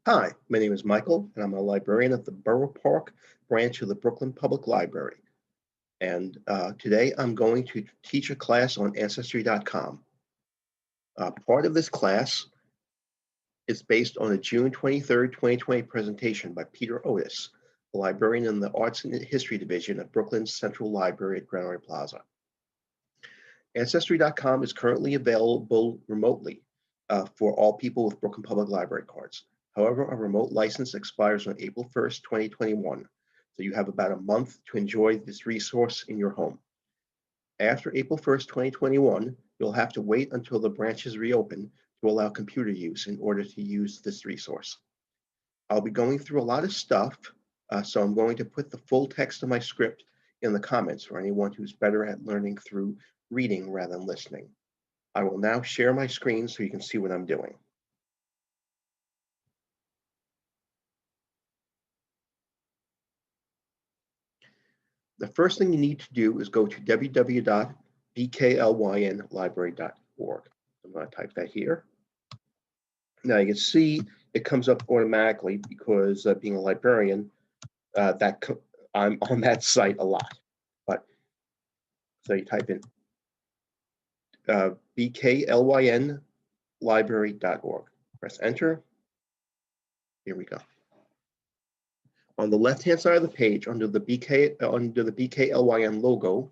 Hi, my name is Michael, and I'm a librarian at the Borough Park Branch of the Brooklyn Public Library. And today I'm going to teach a class on Ancestry.com. Part of this class is based on a June 23rd, 2020 presentation by Peter Otis, a librarian in the Arts and History Division at Brooklyn's Central Library at Granary Plaza. Ancestry.com is currently available remotely for all people with Brooklyn Public Library cards. However, a remote license expires on April 1st, 2021, so you have about a month to enjoy this resource in your home. After April 1st, 2021, you'll have to wait until the branches reopen to allow computer use in order to use this resource. I'll be going through a lot of stuff, so I'm going to put the full text of my script in the comments for anyone who's better at learning through reading rather than listening. I will now share my screen so you can see what I'm doing. The first thing you need to do is go to www.bklynlibrary.org. I'm going to type that here. Now you can see it comes up automatically because being a librarian, I'm on that site a lot. But so you type in bklynlibrary.org. Press enter. Here we go. On the left-hand side of the page, under the BKLYN logo,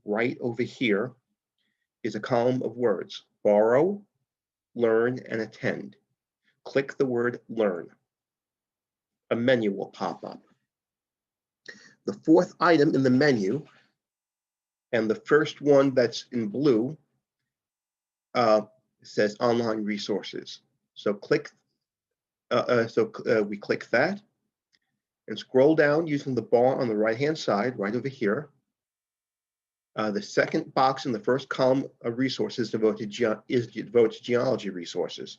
right over here is a column of words: borrow, learn, and attend. Click the word learn. A menu will pop up. The fourth item in the menu, and the first one that's in blue, says online resources. So we click that and scroll down using the bar on the right-hand side, right over here. The second box in the first column of resources is devoted to geology resources.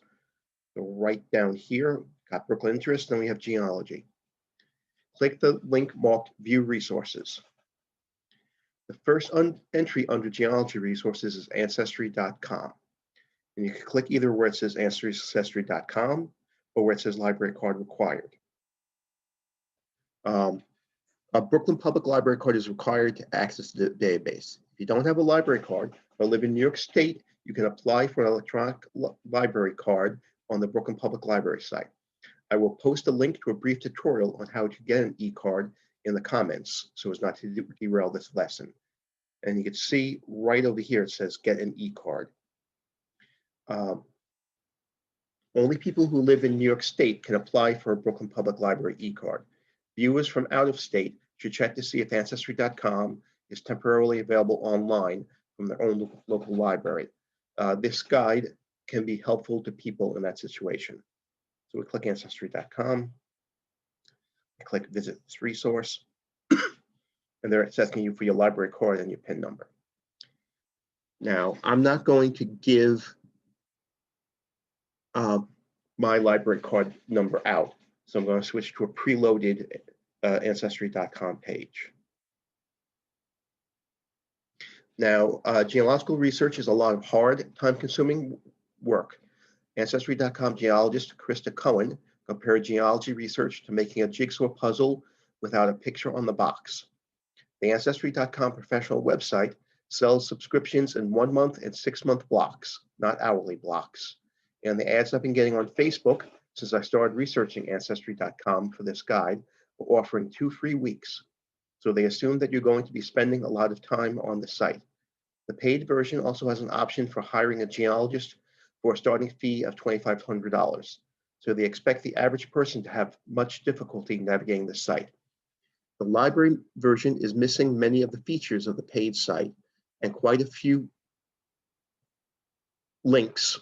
So right down here, got Brooklyn Interest, then we have geology. Click the link marked View Resources. The first entry under geology resources is Ancestry.com. And you can click either where it says Ancestry.com or where it says Library Card Required. A Brooklyn Public Library card is required to access the database. If you don't have a library card or live in New York State, you can apply for an electronic library card on the Brooklyn Public Library site. I will post a link to a brief tutorial on how to get an e-card in the comments so as not to derail this lesson. And you can see right over here, it says get an e-card. Only people who live in New York State can apply for a Brooklyn Public Library e-card. Viewers from out of state should check to see if Ancestry.com is temporarily available online from their own local library. This guide can be helpful to people in that situation. So we click Ancestry.com, click Visit this resource, and there it's asking you for your library card and your PIN number. Now, I'm not going to give my library card number out. So I'm going to switch to a preloaded Ancestry.com page. Now, geological research is a lot of hard, time-consuming work. Ancestry.com geologist Krista Cohen compared geology research to making a jigsaw puzzle without a picture on the box. The Ancestry.com professional website sells subscriptions in 1 month and 6 month blocks, not hourly blocks. And the ads I've been getting on Facebook since I started researching Ancestry.com for this guide are offering 2 free weeks. So they assume that you're going to be spending a lot of time on the site. The paid version also has an option for hiring a geologist for a starting fee of $2,500. So they expect the average person to have much difficulty navigating the site. The library version is missing many of the features of the paid site and quite a few links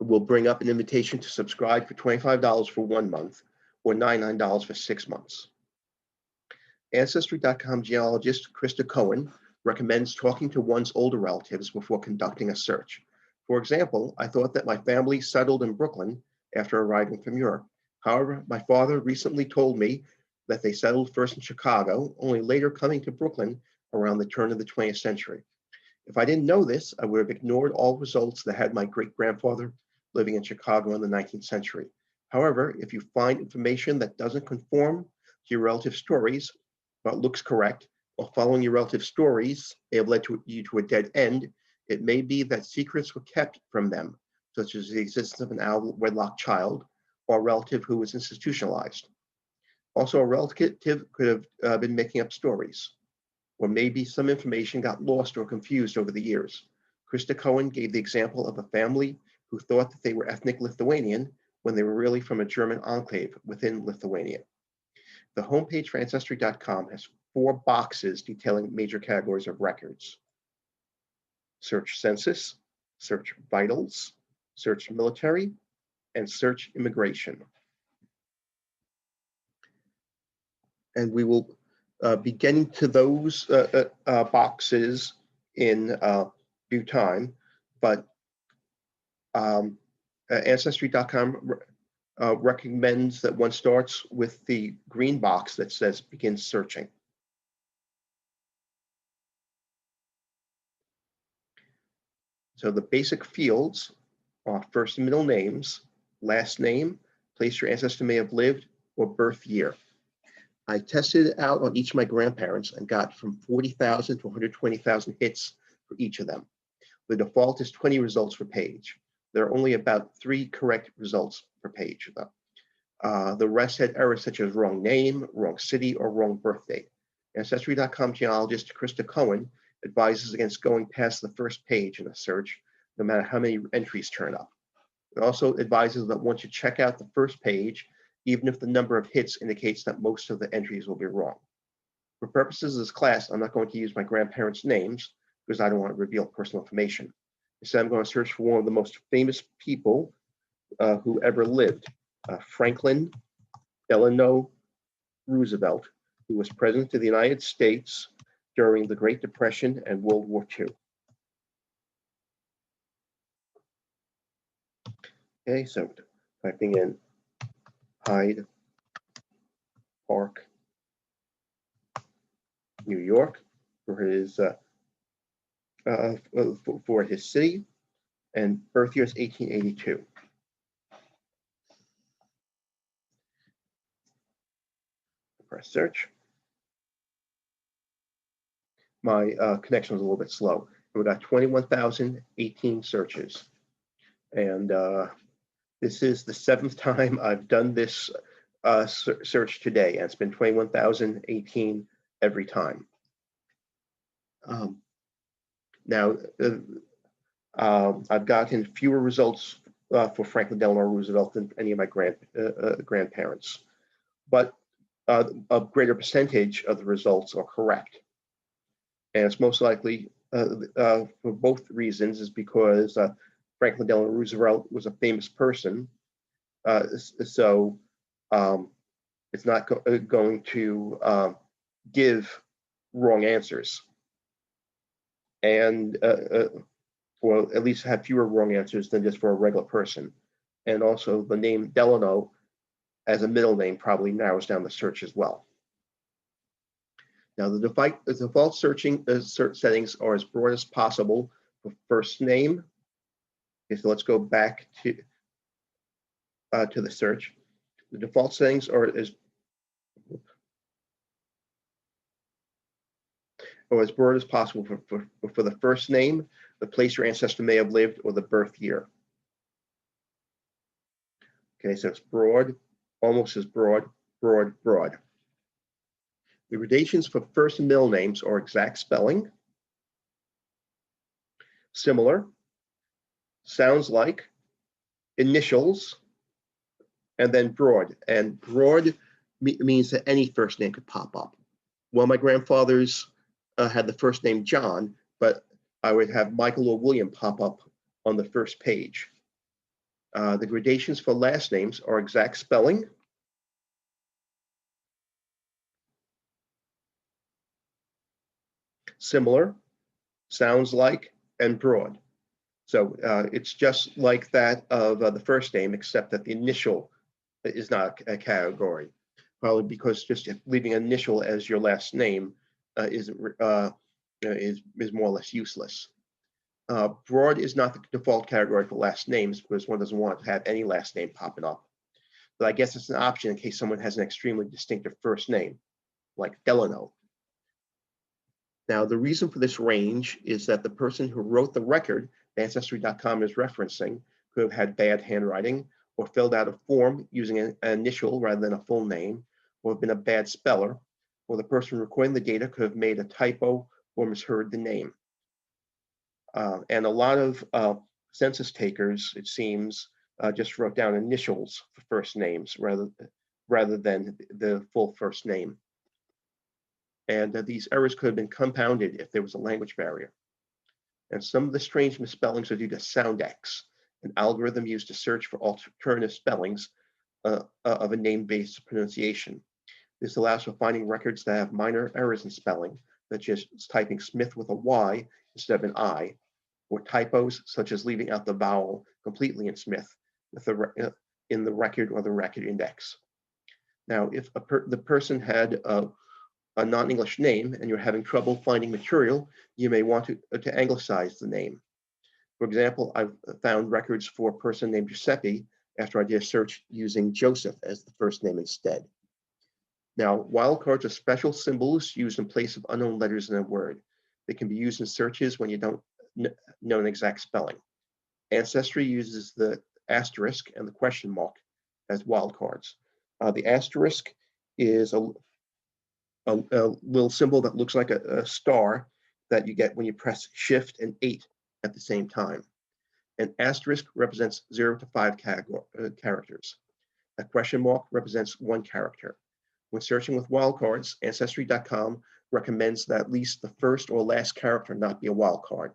will bring up an invitation to subscribe for $25 for 1 month or $99 for 6 months. Ancestry.com geologist Krista Cohen recommends talking to one's older relatives before conducting a search. For example, I thought that my family settled in Brooklyn after arriving from Europe. However, my father recently told me that they settled first in Chicago, only later coming to Brooklyn around the turn of the 20th century. If I didn't know this, I would have ignored all results that had my great-grandfather living in Chicago in the 19th century. However, if you find information that doesn't conform to your relative stories, but looks correct, while following your relative stories may have led you to a dead end, it may be that secrets were kept from them, such as the existence of an out-of-wedlock child or a relative who was institutionalized. Also, a relative could have been making up stories, or maybe some information got lost or confused over the years. Krista Cohen gave the example of a family who thought that they were ethnic Lithuanian when they were really from a German enclave within Lithuania. The homepage for Ancestry.com has 4 boxes detailing major categories of records: search census, search vitals, search military, and search immigration. And we will be getting to those boxes in due time, but Ancestry.com recommends that one starts with the green box that says begin searching. So the basic fields are first and middle names, last name, place your ancestor may have lived, or birth year. I tested it out on each of my grandparents and got from 40,000 to 120,000 hits for each of them. The default is 20 results per page. There are only about 3 correct results per page, though. The rest had errors such as wrong name, wrong city, or wrong birthday. Ancestry.com genealogist Krista Cohen advises against going past the first page in a search, no matter how many entries turn up. It also advises that once you check out the first page, even if the number of hits indicates that most of the entries will be wrong. For purposes of this class, I'm not going to use my grandparents' names because I don't want to reveal personal information. Instead, I'm going to search for one of the most famous people who ever lived, Franklin Delano Roosevelt, who was President of the United States during the Great Depression and World War II. Okay, so typing in Hyde Park, New York, for his city, and birth year is 1882. Press search. My connection was a little bit slow. We got 21,018 searches, and this is the 7th time I've done this search today, and it's been 21,018 every time. Now, I've gotten fewer results for Franklin Delano Roosevelt than any of my grandparents, but a greater percentage of the results are correct. And it's most likely for both reasons is because Franklin Delano Roosevelt was a famous person, so it's not going to give wrong answers, and or at least have fewer wrong answers than just for a regular person. And also the name Delano as a middle name probably narrows down the search as well. Now the default search settings are as broad as possible for first name. Okay, so let's go back to the search. The default settings are as broad as possible for the first name, the place your ancestor may have lived, or the birth year. Okay, so it's broad, almost as broad, broad, broad. The gradations for first and middle names are exact spelling, similar, sounds like, initials, and then broad. And broad means that any first name could pop up. Well, my grandfather's had the first name John, but I would have Michael or William pop up on the first page. The gradations for last names are exact spelling, similar, sounds like, and broad. So it's just like that of the first name, except that the initial is not a category. Probably because just leaving an initial as your last name is more or less useless. Broad is not the default category for last names because one doesn't want to have any last name popping up. but I guess it's an option in case someone has an extremely distinctive first name, like Delano. Now, the reason for this range is that the person who wrote the record Ancestry.com is referencing could have had bad handwriting, or filled out a form using an initial rather than a full name, or have been a bad speller, or the person recording the data could have made a typo or misheard the name. And a lot of census takers, it seems, just wrote down initials for first names rather than the full first name. And these errors could have been compounded if there was a language barrier. And some of the strange misspellings are due to SoundX, an algorithm used to search for alternative spellings of a name-based pronunciation. This allows for finding records that have minor errors in spelling, such as typing Smith with a Y instead of an I, or typos such as leaving out the vowel completely in Smith in the record or the record index. Now, if the person had a non-English name and you're having trouble finding material, you may want to anglicize the name. For example, I've found records for a person named Giuseppe after I did a search using Joseph as the first name instead. Now, wildcards are special symbols used in place of unknown letters in a word. They can be used in searches when you don't know an exact spelling. Ancestry uses the asterisk and the question mark as wildcards. The asterisk is a little symbol that looks like a star that you get when you press Shift and 8 at the same time. An asterisk represents 0 to 5 characters. A question mark represents 1 character. When searching with wildcards, Ancestry.com recommends that at least the first or last character not be a wildcard,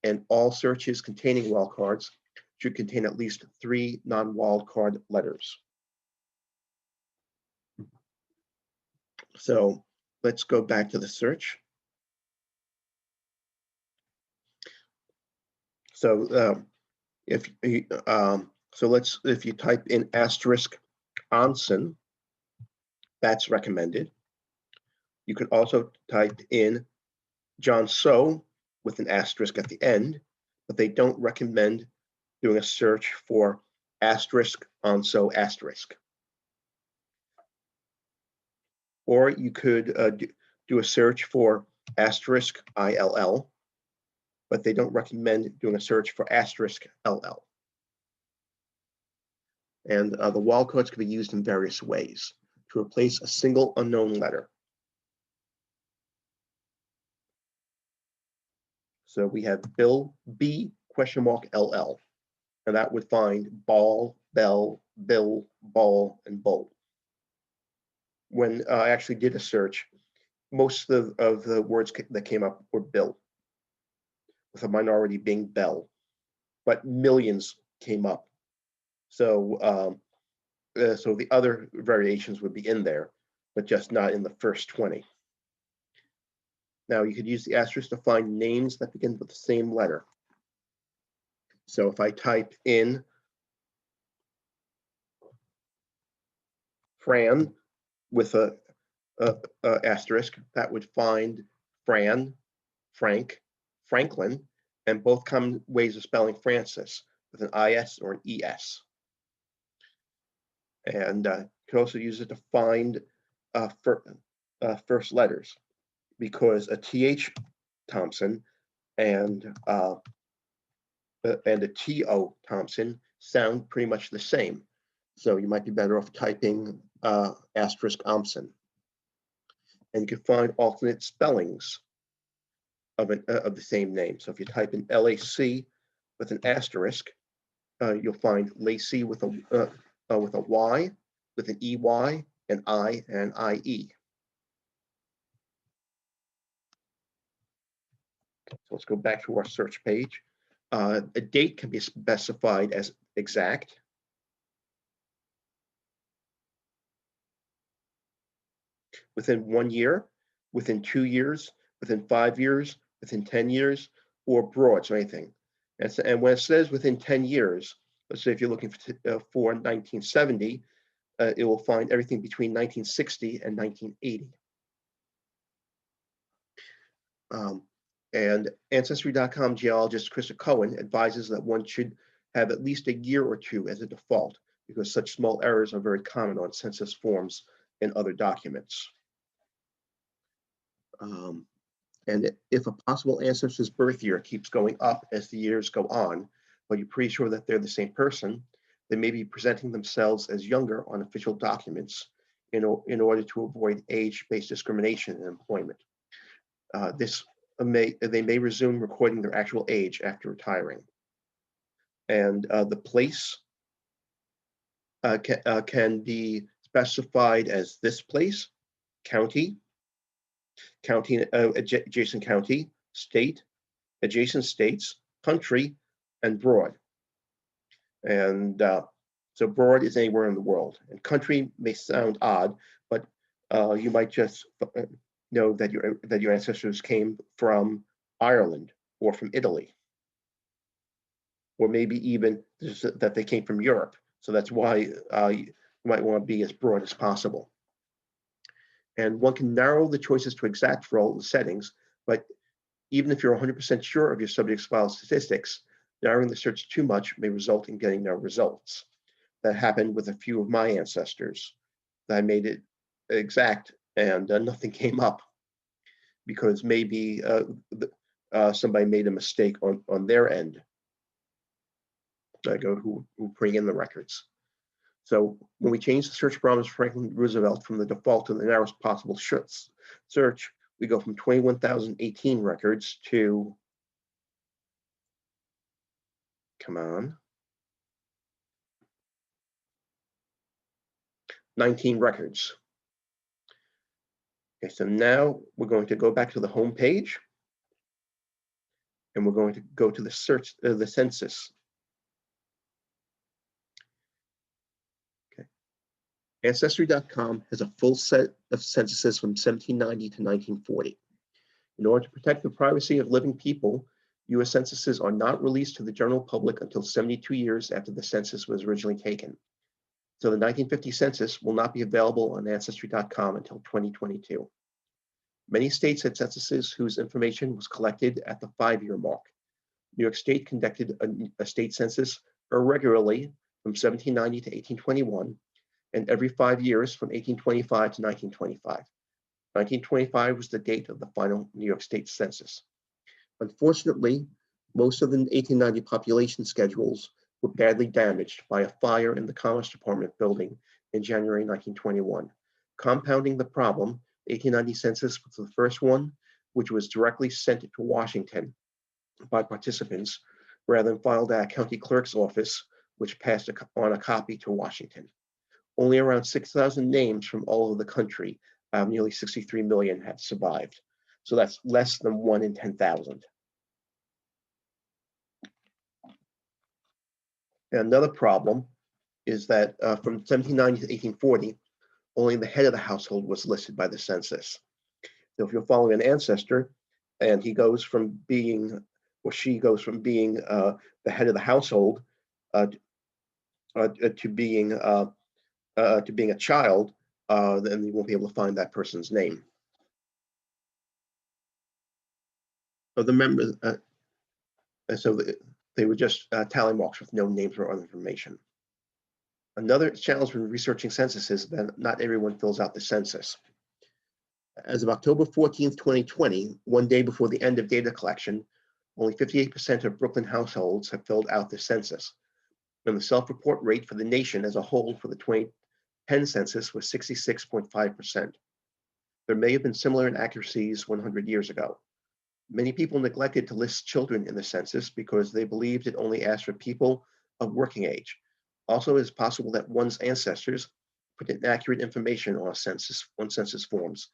and all searches containing wildcards should contain at least 3 non-wildcard letters. So let's go back to the search. So if you type in asterisk Onsen, that's recommended. You can also type in John So with an asterisk at the end, but they don't recommend doing a search for asterisk Onso asterisk. Or you could do a search for asterisk ILL, but they don't recommend doing a search for asterisk LL. And the wildcards can be used in various ways to replace a single unknown letter. So we have Bill B question mark LL, and that would find ball, bell, bill, ball, and bull. When I actually did a search, most of the words that came up were Bill, with a minority being Bell, but millions came up. So so the other variations would be in there, but just not in the first 20. Now you could use the asterisk to find names that begin with the same letter. So if I type in Fran with a asterisk, that would find Fran, Frank, Franklin, and both common ways of spelling Francis with an IS or an ES. And you can also use it to find first letters, because a TH Thompson and a TO Thompson sound pretty much the same. So you might be better off typing asterisk Thompson. And you can find alternate spellings of the same name. So if you type in LAC with an asterisk, you'll find Lacey with a Y, with an EY, an I, and an IE. So let's go back to our search page. A date can be specified as exact. Within 1 year, within 2 years, within 5 years, within 10 years, or broad, so anything. And when it says within 10 years, let's say if you're looking for 1970, it will find everything between 1960 and 1980. And Ancestry.com geologist Krista Cohen advises that one should have at least a year or two as a default, because such small errors are very common on census forms and other documents. And if a possible ancestor's birth year keeps going up as the years go on, but you're pretty sure that they're the same person, they may be presenting themselves as younger on official documents in order to avoid age-based discrimination in employment. They may resume recording their actual age after retiring. And the place can be specified as this place, county, adjacent county, state, adjacent states, country, and broad. And so broad is anywhere in the world. And country may sound odd, but you might just know that your ancestors came from Ireland or from Italy, or maybe even that they came from Europe. So that's why you might want to be as broad as possible. And one can narrow the choices to exact for all the settings, but even if you're 100% sure of your subject's file statistics, narrowing the search too much may result in getting no results. That happened with a few of my ancestors. I made it exact and nothing came up because maybe somebody made a mistake on their end, who bring in the records. So when we change the search parameters for Franklin Roosevelt from the default to the narrowest possible search, we go from 21,018 records to, come on, 19 records. Okay, so now we're going to go back to the home page, and we're going to go to the census. Okay. Ancestry.com has a full set of censuses from 1790 to 1940. In order to protect the privacy of living people, U.S. censuses are not released to the general public until 72 years after the census was originally taken. So the 1950 census will not be available on Ancestry.com until 2022. Many states had censuses whose information was collected at the 5-year mark. New York State conducted a state census irregularly from 1790 to 1821, and every 5 years from 1825 to 1925. 1925 was the date of the final New York State census. Unfortunately, most of the 1890 population schedules were badly damaged by a fire in the Commerce Department building in January 1921. Compounding the problem, the 1890 census was the first one which was directly sent to Washington by participants rather than filed at a county clerk's office, which passed on a copy to Washington. Only around 6,000 names from all over the country, nearly 63 million, have survived. So that's less than 1 in 10,000. Another problem is that from 1790 to 1840, only the head of the household was listed by the census. So if you're following an ancestor and he goes from being, or she goes from being the head of the household to being a child, then you won't be able to find that person's name. So the members, they were just tally marks with no names or other information. Another challenge when researching censuses is that not everyone fills out the census. As of October 14th, 2020, one day before the end of data collection, only 58% of Brooklyn households have filled out the census. And the self-report rate for the nation as a whole for the 2010 census was 66.5%. There may have been similar inaccuracies 100 years ago. Many people neglected to list children in the census because they believed it only asked for people of working age. Also, it is possible that one's ancestors put inaccurate information on census forms,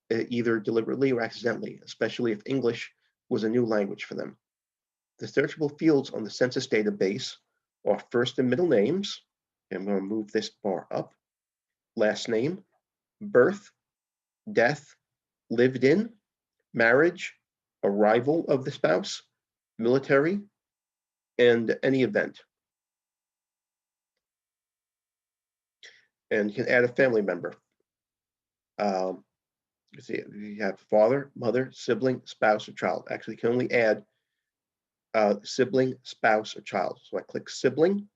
either deliberately or accidentally, especially if English was a new language for them. The searchable fields on the census database are first and middle names. I'm going to move this bar up. Last name, birth, death, lived in, marriage, arrival of the spouse, military, and any event. And you can add a family member. You see, you have father, mother, sibling, spouse, or child. Actually, you can only add sibling, spouse, or child. So I click sibling,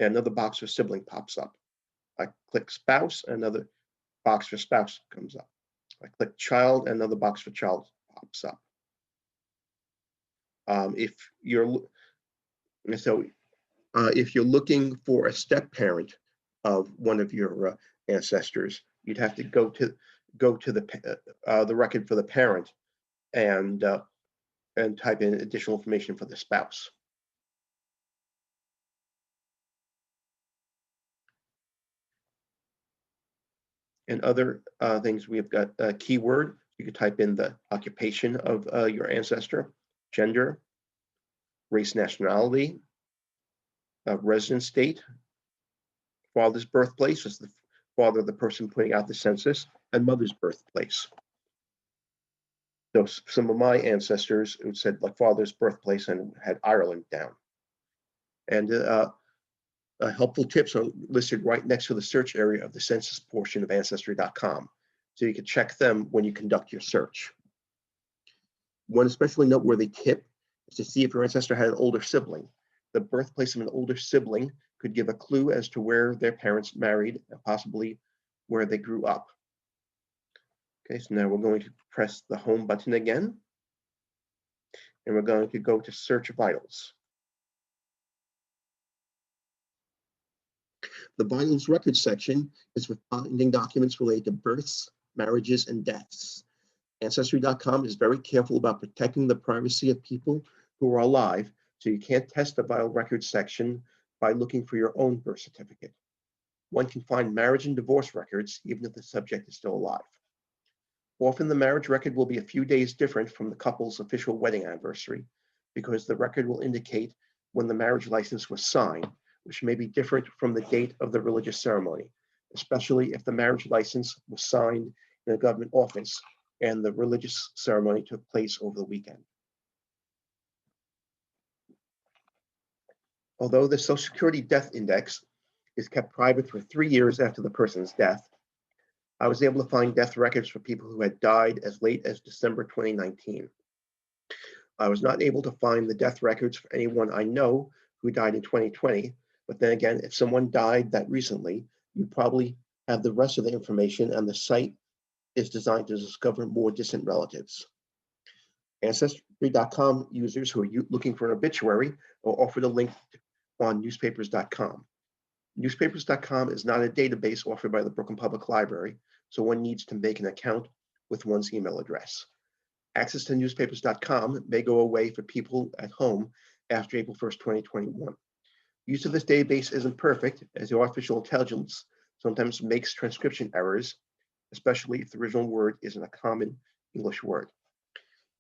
and another box for sibling pops up. I click spouse, and another box for spouse comes up. I click child, and another box for child pops up. If you're looking for a step parent of one of your ancestors, you'd have to go to the record for the parent and type in additional information for the spouse. And other things, we've got a keyword. You could type in the occupation of your ancestor, gender, race, nationality, residence state, father's birthplace is the father of the person putting out the census, and mother's birthplace. So some of my ancestors, it said like father's birthplace and had Ireland down. And helpful tips are listed right next to the search area of the census portion of Ancestry.com. So you can check them when you conduct your search. One especially noteworthy tip is to see if your ancestor had an older sibling. The birthplace of an older sibling could give a clue as to where their parents married and possibly where they grew up. Okay, so now we're going to press the home button again, and we're going to go to Search Vitals. The Vitals Records section is for finding documents related to births, marriages, and deaths. Ancestry.com is very careful about protecting the privacy of people who are alive, so you can't test the Vital Records section by looking for your own birth certificate. One can find marriage and divorce records even if the subject is still alive. Often the marriage record will be a few days different from the couple's official wedding anniversary because the record will indicate when the marriage license was signed, which may be different from the date of the religious ceremony, especially if the marriage license was signed in a government office and the religious ceremony took place over the weekend. Although the Social Security Death Index is kept private for 3 years after the person's death, I was able to find death records for people who had died as late as December 2019. I was not able to find the death records for anyone I know who died in 2020, but then again, if someone died that recently, you probably have the rest of the information, and the site is designed to discover more distant relatives. Ancestry.com users who are looking for an obituary are offered a link on newspapers.com. Newspapers.com is not a database offered by the Brooklyn Public Library, so one needs to make an account with one's email address. Access to newspapers.com may go away for people at home after April 1st, 2021. Use of this database isn't perfect, as the artificial intelligence sometimes makes transcription errors, especially if the original word isn't a common English word.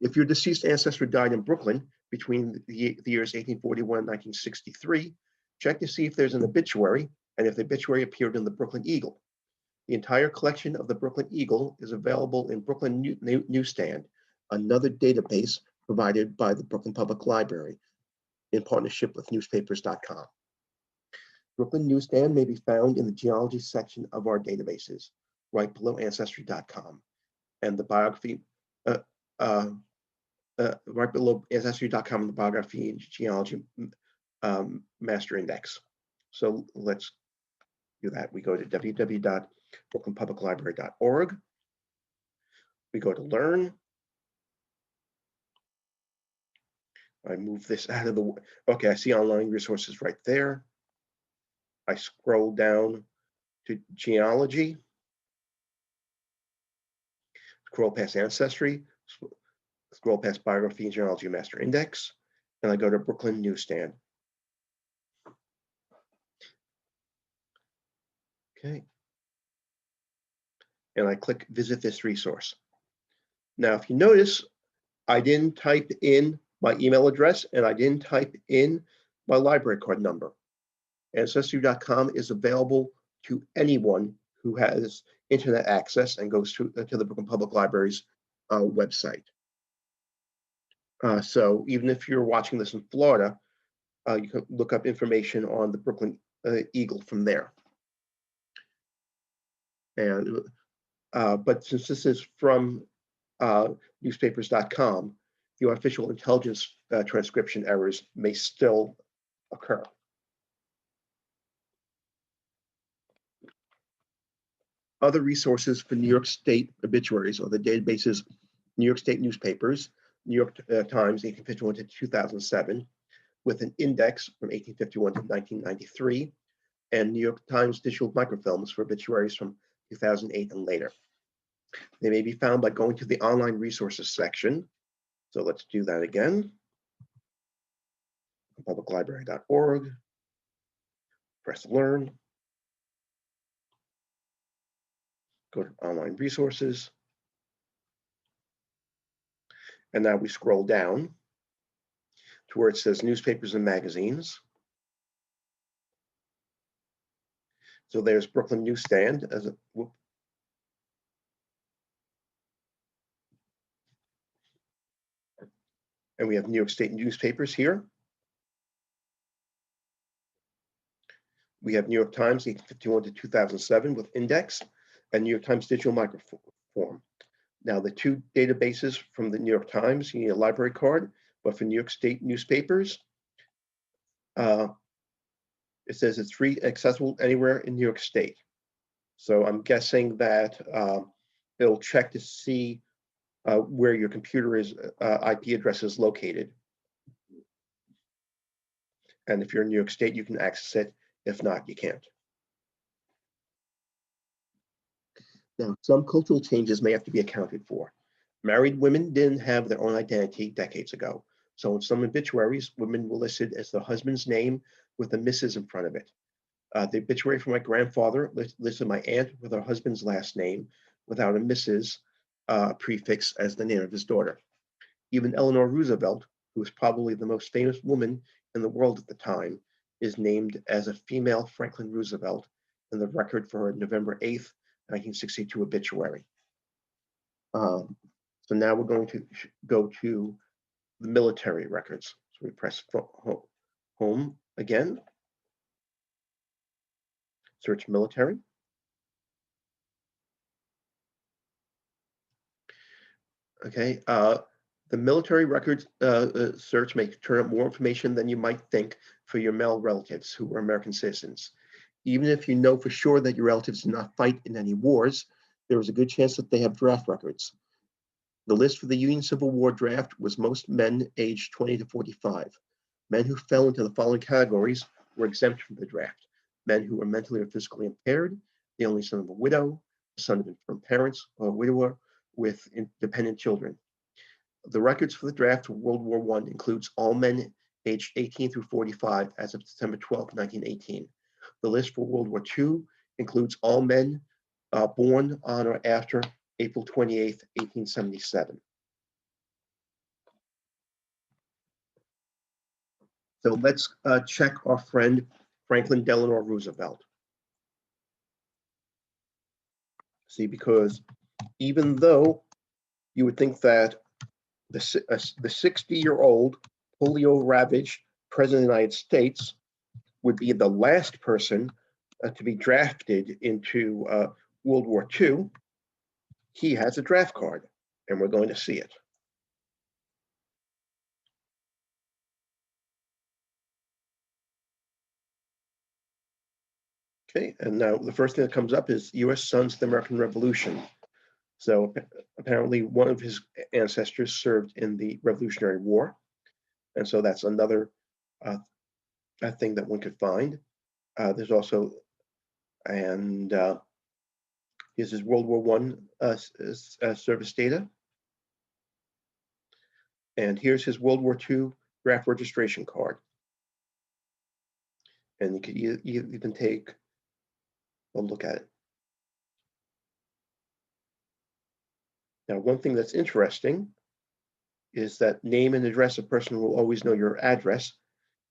If your deceased ancestor died in Brooklyn between the years 1841 and 1963, check to see if there's an obituary and if the obituary appeared in the Brooklyn Eagle. The entire collection of the Brooklyn Eagle is available in Brooklyn Newsstand, another database provided by the Brooklyn Public Library in partnership with newspapers.com. Brooklyn Newsstand may be found in the genealogy section of our databases, right below Ancestry.com, and the biography, right below Ancestry.com and the biography and genealogy master index. So let's do that. We go to www.brooklynpubliclibrary.org. We go to Learn. I move this out of the, okay, I see online resources right there. I scroll down to genealogy, scroll past ancestry, scroll past biography and genealogy master index, and I go to Brooklyn Newsstand. Okay. And I click visit this resource. Now, if you notice, I didn't type in my email address and I didn't type in my library card number. Ancestry.com is available to anyone who has internet access and goes to the Brooklyn Public Library's website. So even if you're watching this in Florida, you can look up information on the Brooklyn Eagle from there. And but since this is from newspapers.com, the artificial intelligence transcription errors may still occur. Other resources for New York State obituaries are the databases New York State newspapers, New York Times, 1851 to 2007, with an index from 1851 to 1993, and New York Times digital microfilms for obituaries from 2008 and later. They may be found by going to the online resources section. So let's do that again. Publiclibrary.org, press learn, go to online resources, and now we scroll down to where it says newspapers and magazines. So there's Brooklyn Newsstand as a whoop. And we have New York State newspapers here. We have New York Times, 1851 to 2007 with index, and New York Times digital microform. Now the two databases from the New York Times, you need a library card, but for New York State newspapers, it says it's free, accessible anywhere in New York State. So I'm guessing that it'll check to see where your computer is, IP address is located. And if you're in New York State, you can access it. If not, you can't. Now, some cultural changes may have to be accounted for. Married women didn't have their own identity decades ago. So in some obituaries, women were listed as the husband's name with a Mrs. in front of it. The obituary for my grandfather listed my aunt with her husband's last name without a Mrs. Prefix as the name of his daughter. Even Eleanor Roosevelt, who was probably the most famous woman in the world at the time, is named as a female Franklin Roosevelt in the record for her November 8th, 1962 obituary. So now we're going to go to the military records. So we press home again. Search military. Okay, the military records search may turn up more information than you might think for your male relatives who were American citizens. Even if you know for sure that your relatives did not fight in any wars, there is a good chance that they have draft records. The list for the Union Civil War draft was most men aged 20 to 45. Men who fell into the following categories were exempt from the draft. Men who were mentally or physically impaired, the only son of a widow, the son of infirm parents, or a widower with dependent children. The records for the draft for World War I includes all men aged 18 through 45 as of December 12, 1918. The list for World War II includes all men born on or after April 28, 1877. So let's check our friend Franklin Delano Roosevelt. See, because even though you would think that the 60-year-old polio-ravaged president of the United States would be the last person to be drafted into World War II, he has a draft card, and we're going to see it. Okay, and now the first thing that comes up is U.S. Sons of the American Revolution. So apparently one of his ancestors served in the Revolutionary War. And so that's another thing that one could find. There's also, and here's his World War I service data. And here's his World War II draft registration card. And you could even take a look at it. Now, one thing that's interesting is that name and address of person who will always know your address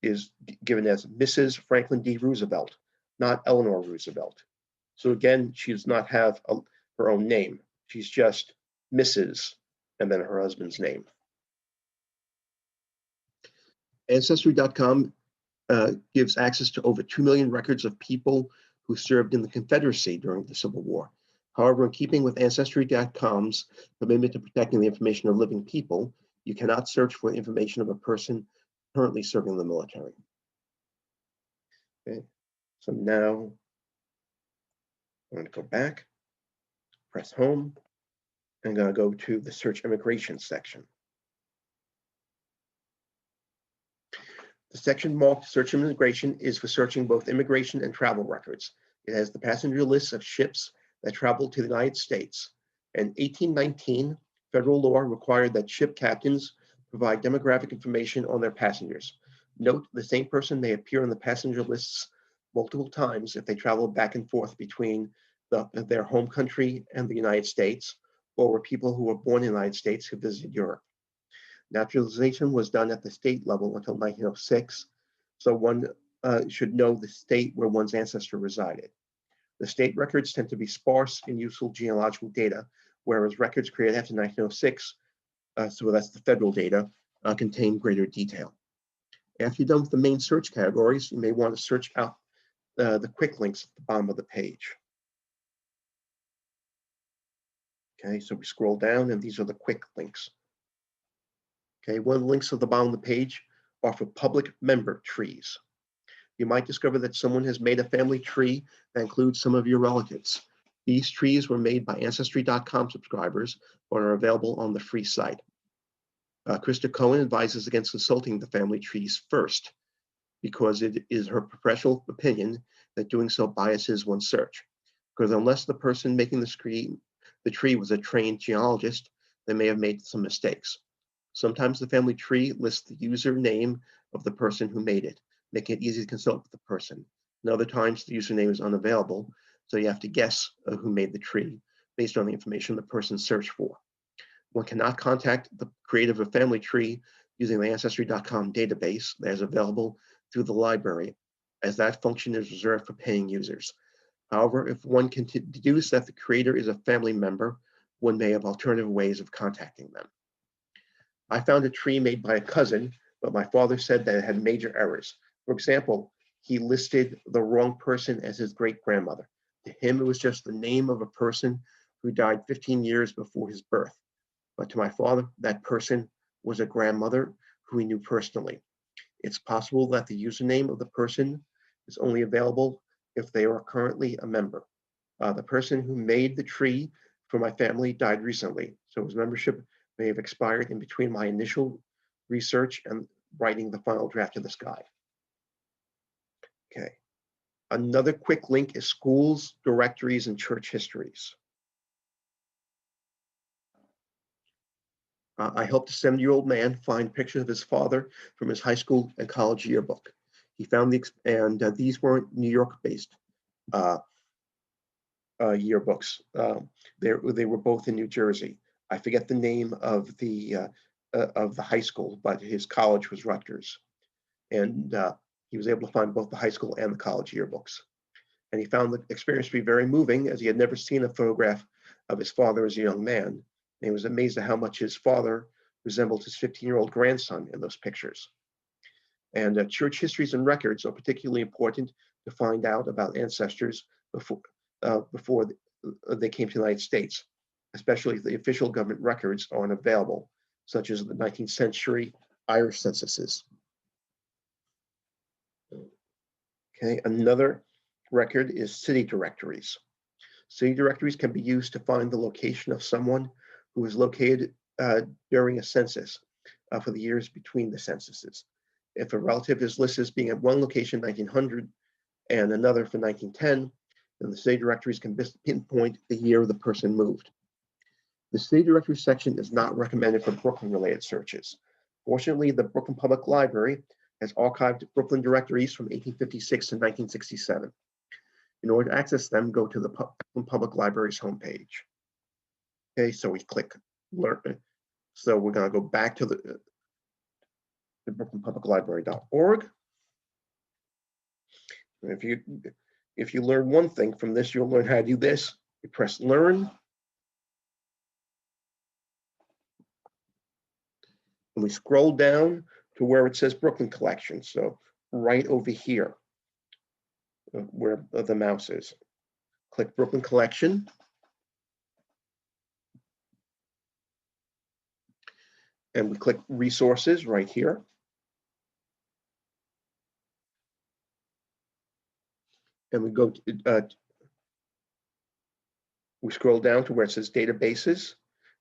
is given as Mrs. Franklin D. Roosevelt, not Eleanor Roosevelt. So again, she does not have her own name. She's just Mrs. and then her husband's name. Ancestry.com gives access to over 2 million records of people who served in the Confederacy during the Civil War. However, in keeping with Ancestry.com's commitment to protecting the information of living people, you cannot search for information of a person currently serving in the military. Okay, so now I'm going to go back. Press home. I'm going to go to the search immigration section. The section marked Search Immigration is for searching both immigration and travel records. It has the passenger lists of ships that traveled to the United States. In 1819, federal law required that ship captains provide demographic information on their passengers. Note, the same person may appear on the passenger lists multiple times if they travel back and forth between their home country and the United States, or were people who were born in the United States who visited Europe. Naturalization was done at the state level until 1906, so one should know the state where one's ancestor resided. The state records tend to be sparse in useful genealogical data, whereas records created after 1906, so that's the federal data, contain greater detail. After you're done with the main search categories, you may want to search out the quick links at the bottom of the page. Okay, so we scroll down, and these are the quick links. Okay, one of the links at the bottom of the page are for public member trees. You might discover that someone has made a family tree that includes some of your relatives. These trees were made by Ancestry.com subscribers but are available on the free site. Krista Cohen advises against consulting the family trees first because it is her professional opinion that doing so biases one's search. Because unless the person making the tree was a trained genealogist, they may have made some mistakes. Sometimes the family tree lists the username of the person who made it, making it easy to consult with the person. And other times the username is unavailable, so you have to guess who made the tree based on the information the person searched for. One cannot contact the creator of a family tree using the Ancestry.com database that is available through the library, as that function is reserved for paying users. However, if one can deduce that the creator is a family member, one may have alternative ways of contacting them. I found a tree made by a cousin, but my father said that it had major errors. For example, he listed the wrong person as his great-grandmother. To him, it was just the name of a person who died 15 years before his birth. But to my father, that person was a grandmother who he knew personally. It's possible that the username of the person is only available if they are currently a member. The person who made the tree for my family died recently, so his membership may have expired in between my initial research and writing the final draft of this guide. Okay. Another quick link is schools, directories, and church histories. I helped a 70-year-old man find pictures of his father from his high school and college yearbook. He found these weren't New York-based yearbooks. They were both in New Jersey. I forget the name of the high school, but his college was Rutgers, and he was able to find both the high school and the college yearbooks. And he found the experience to be very moving, as he had never seen a photograph of his father as a young man. And he was amazed at how much his father resembled his 15-year-old grandson in those pictures. And church histories and records are particularly important to find out about ancestors before they came to the United States, especially if the official government records aren't available, such as the 19th century Irish censuses. Okay, another record is city directories. City directories can be used to find the location of someone who was located during a census for the years between the censuses. If a relative is listed as being at one location in 1900 and another for 1910, then the city directories can pinpoint the year the person moved. The city directory section is not recommended for Brooklyn-related searches. Fortunately, the Brooklyn Public Library has archived Brooklyn directories from 1856 to 1967. In order to access them, go to the Brooklyn Public Library's homepage. Okay, so we click Learn. So we're going to go back to the brooklynpubliclibrary.org. If you learn one thing from this, you'll learn how to do this. You press Learn. And we scroll down to where it says Brooklyn Collection. So right over here, where the mouse is. Click Brooklyn Collection. And we click Resources right here. And we go We scroll down to where it says databases,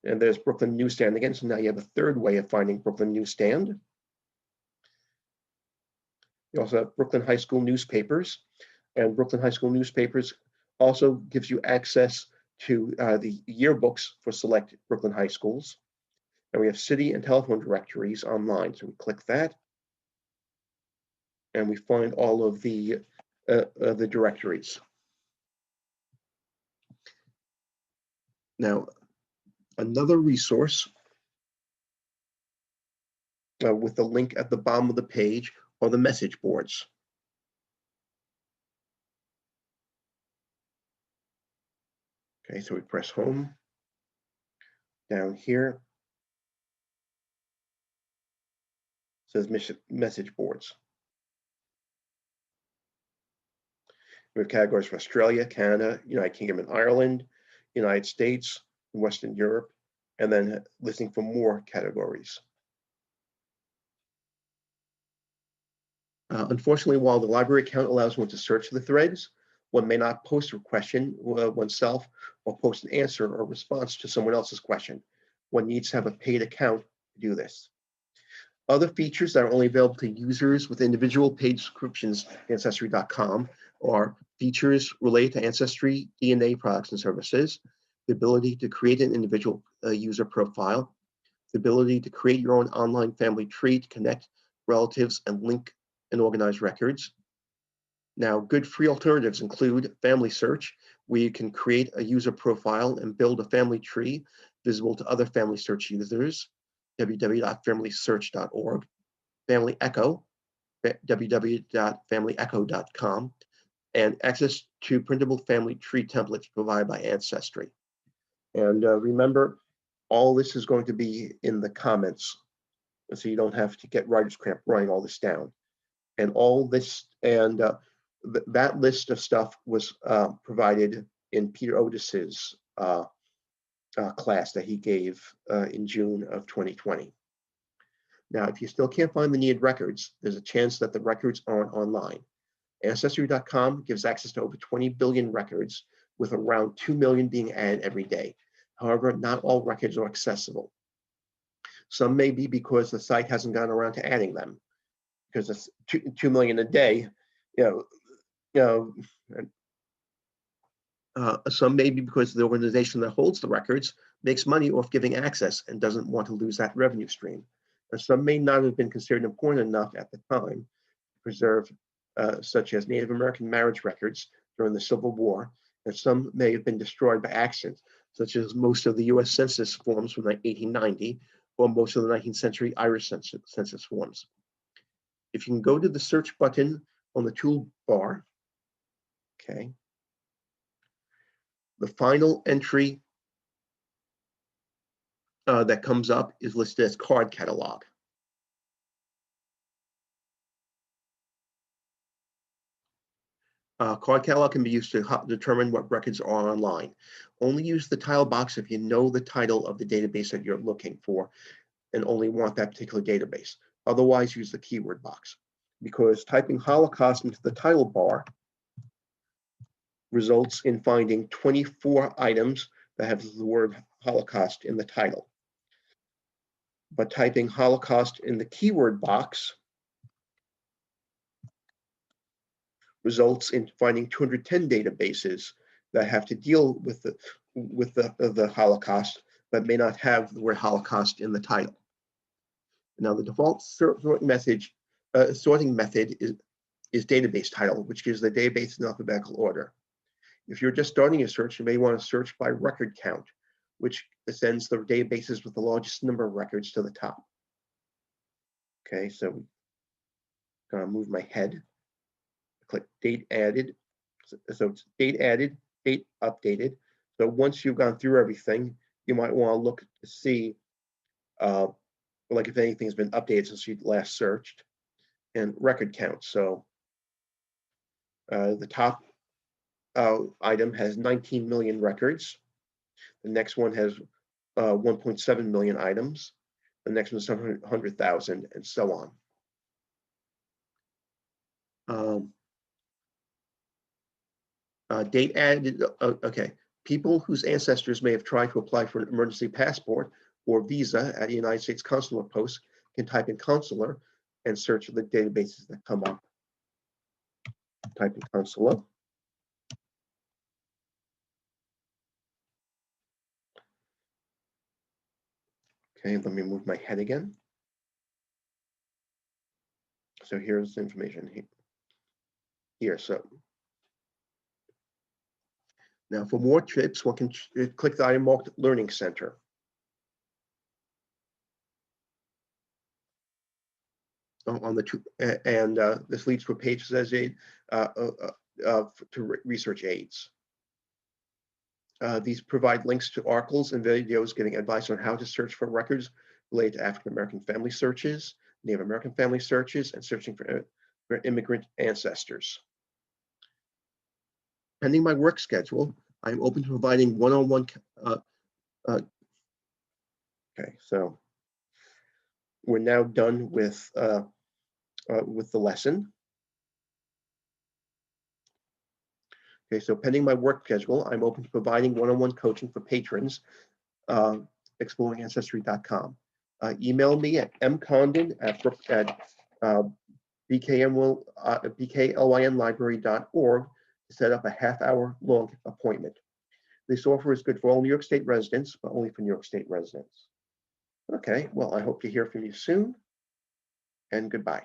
and there's Brooklyn Newsstand again. So now you have a third way of finding Brooklyn Newsstand. You also have Brooklyn High School newspapers, and Brooklyn High School newspapers also gives you access to the yearbooks for select Brooklyn high schools. And we have city and telephone directories online. So we click that, and we find all of the directories. Now, another resource with the link at the bottom of the page are the message boards. Okay, so we press home. Down here, it says message boards. We have categories for Australia, Canada, United Kingdom and Ireland, United States, Western Europe, and then listing for more categories. Unfortunately, while the library account allows one to search the threads, one may not post a question oneself or post an answer or response to someone else's question. One needs to have a paid account to do this. Other features that are only available to users with individual paid subscriptions at Ancestry.com are features related to Ancestry DNA products and services, the ability to create an individual user profile, the ability to create your own online family tree to connect relatives and link and organize records. Now, good free alternatives include Family Search, where you can create a user profile and build a family tree visible to other Family Search users, www.familysearch.org, Family Echo, www.familyecho.com, and access to printable family tree templates provided by Ancestry. And remember, all this is going to be in the comments, so you don't have to get writer's cramp writing all this down. And all this, and that list of stuff was provided in Peter Otis's class that he gave in June of 2020. Now, if you still can't find the needed records, there's a chance that the records aren't online. Ancestry.com gives access to over 20 billion records, with around 2 million being added every day. However, not all records are accessible. Some may be because the site hasn't gotten around to adding them, because it's 2 million a day. Some may be because the organization that holds the records makes money off giving access and doesn't want to lose that revenue stream. And some may not have been considered important enough at the time to preserve, such as Native American marriage records during the Civil War, and some may have been destroyed by accident, such as most of the US Census forms from 1890, or most of the 19th century Irish census forms. If you can go to the search button on the toolbar, okay, the final entry that comes up is listed as card catalog. Card catalog can be used to determine what records are online. Only use the title box if you know the title of the database that you're looking for and only want that particular database. Otherwise, use the keyword box, because typing Holocaust into the title bar results in finding 24 items that have the word Holocaust in the title. But typing Holocaust in the keyword box results in finding 210 databases that have to deal with the Holocaust, but may not have the word Holocaust in the title. Now, the default sorting method is database title, which gives the database in alphabetical order. If you're just starting a search, you may want to search by record count, which sends the databases with the largest number of records to the top. Okay, so I'm gonna move my head. Click date added. So it's date added, date updated. So once you've gone through everything, you might want to look to see like if anything's been updated since you last searched, and record count. So the top item has 19 million records. The next one has 1.7 million items. The next one is 700,000, and so on. Date added, okay. People whose ancestors may have tried to apply for an emergency passport or visa at a United States consular post can type in consular and search the databases that come up. Type in consular. Okay, let me move my head again. So here's the information here. So now for more tips, one can click the item marked Learning Center. On the two, and this leads to a page that says to research aids. These provide links to articles and videos giving advice on how to search for records related to African American family searches, Native American family searches, and searching for immigrant ancestors. Pending my work schedule, I'm open to providing one-on-one. Okay, so we're now done with the lesson. Okay, so pending my work schedule, I'm open to providing one-on-one coaching for patrons, exploringancestry.com. Email me at bklynlibrary.org to set up a half-hour long appointment. This offer is good for all New York State residents, but only for New York State residents. Okay, well, I hope to hear from you soon, and goodbye.